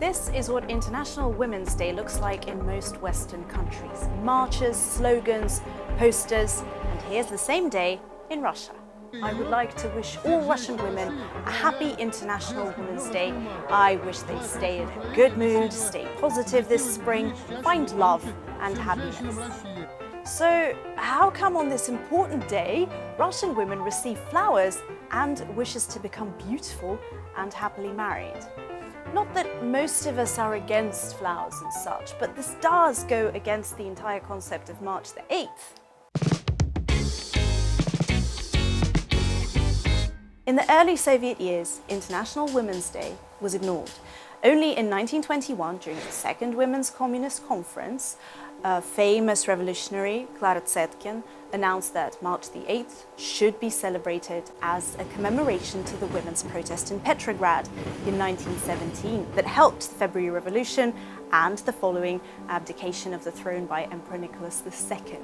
This is what International Women's Day looks like in most Western countries. Marches, slogans, posters, and here's the same day in Russia. I would like to wish all Russian women a happy International Women's Day. I wish they stay in a good mood, stay positive this spring, find love and happiness. So, how come on this important day, Russian women receive flowers and wishes to become beautiful and happily married? Not that most of us are against flowers and such, but this does go against the entire concept of March the 8th. In the early Soviet years, International Women's Day was ignored. Only in 1921, during the Second Women's Communist Conference, a famous revolutionary, Clara Zetkin, announced that March the 8th should be celebrated as a commemoration to the women's protest in Petrograd in 1917 that helped the February Revolution and the following abdication of the throne by Emperor Nicholas II.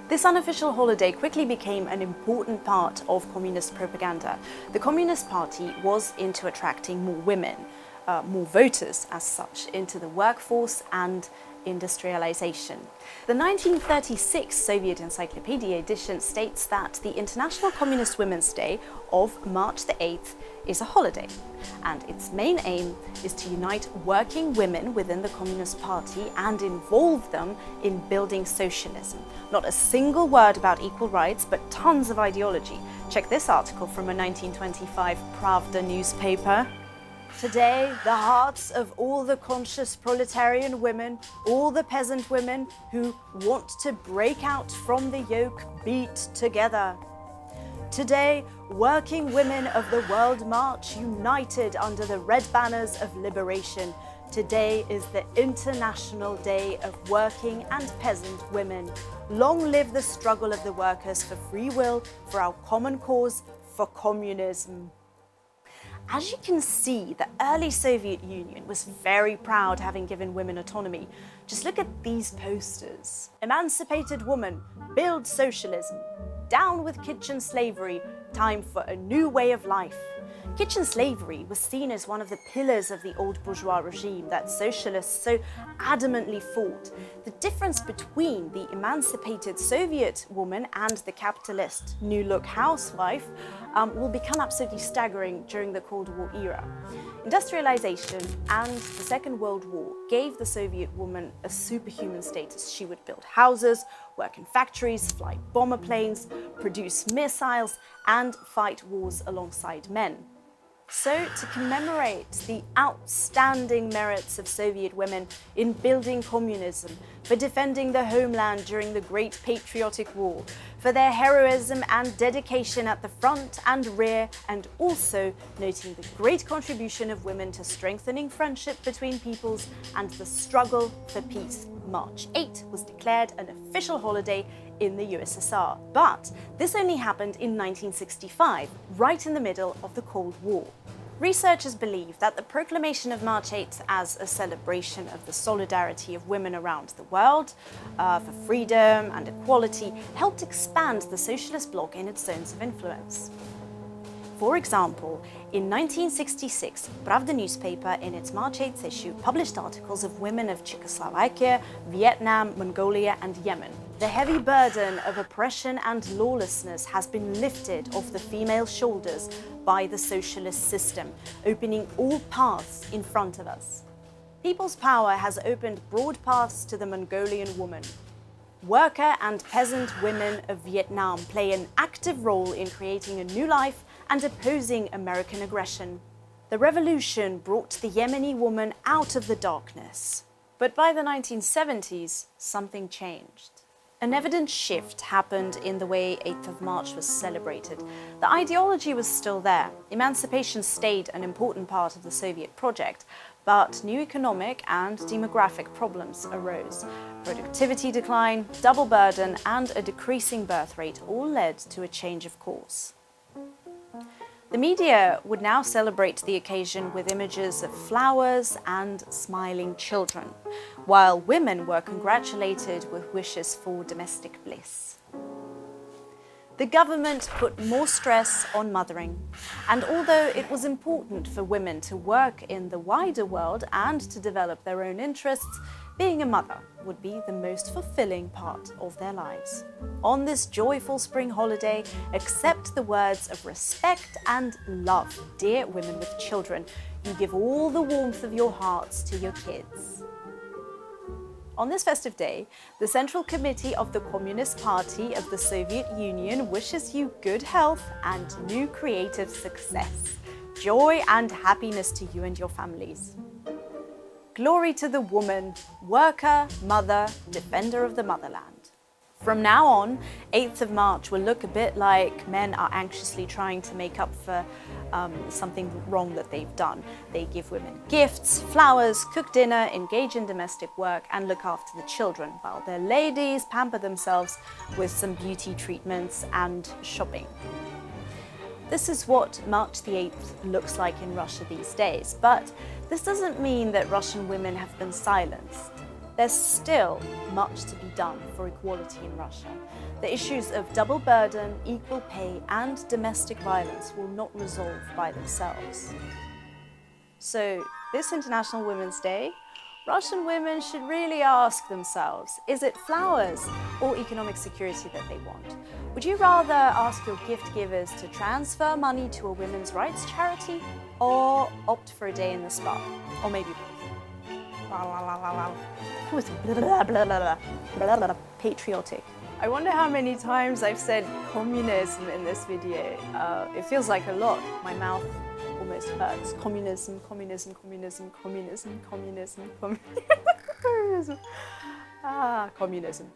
This unofficial holiday quickly became an important part of communist propaganda. The Communist Party was into attracting more women, more voters as such, into the workforce and industrialization. The 1936 Soviet Encyclopedia edition states that the International Communist Women's Day of March the 8th is a holiday, and its main aim is to unite working women within the Communist Party and involve them in building socialism. Not a single word about equal rights, but tons of ideology. Check this article from a 1925 Pravda newspaper. Today, the hearts of all the conscious proletarian women, all the peasant women who want to break out from the yoke, beat together. Today, working women of the world march united under the red banners of liberation. Today is the International Day of Working and Peasant Women. Long live the struggle of the workers for free will, for our common cause, for communism. As you can see, the early Soviet Union was very proud having given women autonomy. Just look at these posters. Emancipated woman, build socialism. Down with kitchen slavery, time for a new way of life. Kitchen slavery was seen as one of the pillars of the old bourgeois regime that socialists so adamantly fought. The difference between the emancipated Soviet woman and the capitalist new-look housewife will become absolutely staggering during the Cold War era. Industrialization and the Second World War gave the Soviet woman a superhuman status. She would build houses, work in factories, fly bomber planes, produce missiles, and fight wars alongside men. So, to commemorate the outstanding merits of Soviet women in building communism, for defending the homeland during the Great Patriotic War, for their heroism and dedication at the front and rear, and also noting the great contribution of women to strengthening friendship between peoples and the struggle for peace, March 8 was declared an official holiday in the USSR. But this only happened in 1965, right in the middle of the Cold War. Researchers believe that the proclamation of March 8th as a celebration of the solidarity of women around the world for freedom and equality helped expand the socialist bloc in its zones of influence. For example, in 1966, Pravda newspaper in its March 8th issue published articles of women of Czechoslovakia, Vietnam, Mongolia and Yemen. The heavy burden of oppression and lawlessness has been lifted off the female shoulders by the socialist system, opening all paths in front of us. People's power has opened broad paths to the Mongolian woman. Worker and peasant women of Vietnam play an active role in creating a new life and opposing American aggression. The revolution brought the Yemeni woman out of the darkness. But by the 1970s, something changed. An evident shift happened in the way 8th of March was celebrated. The ideology was still there. Emancipation stayed an important part of the Soviet project, but new economic and demographic problems arose. Productivity decline, double burden, and a decreasing birth rate all led to a change of course. The media would now celebrate the occasion with images of flowers and smiling children, while women were congratulated with wishes for domestic bliss. The government put more stress on mothering. And although it was important for women to work in the wider world and to develop their own interests, being a mother would be the most fulfilling part of their lives. On this joyful spring holiday, accept the words of respect and love, dear women with children. You give all the warmth of your hearts to your kids. On this festive day, the Central Committee of the Communist Party of the Soviet Union wishes you good health and new creative success. Joy and happiness to you and your families. Glory to the woman, worker, mother, defender of the motherland. From now on, 8th of March will look a bit like men are anxiously trying to make up for something wrong that they've done. They give women gifts, flowers, cook dinner, engage in domestic work and look after the children, while their ladies pamper themselves with some beauty treatments and shopping. This is what March the 8th looks like in Russia these days, but this doesn't mean that Russian women have been silenced. There's still much to be done for equality in Russia. The issues of double burden, equal pay, and domestic violence will not resolve by themselves. So, this International Women's Day, Russian women should really ask themselves, is it flowers or economic security that they want? Would you rather ask your gift givers to transfer money to a women's rights charity or opt for a day in the spa? Or maybe patriotic. I wonder how many times I've said communism in this video. It feels like a lot. My mouth almost hurts. Communism, communism, communism, communism, communism, communism. Communism. Communism.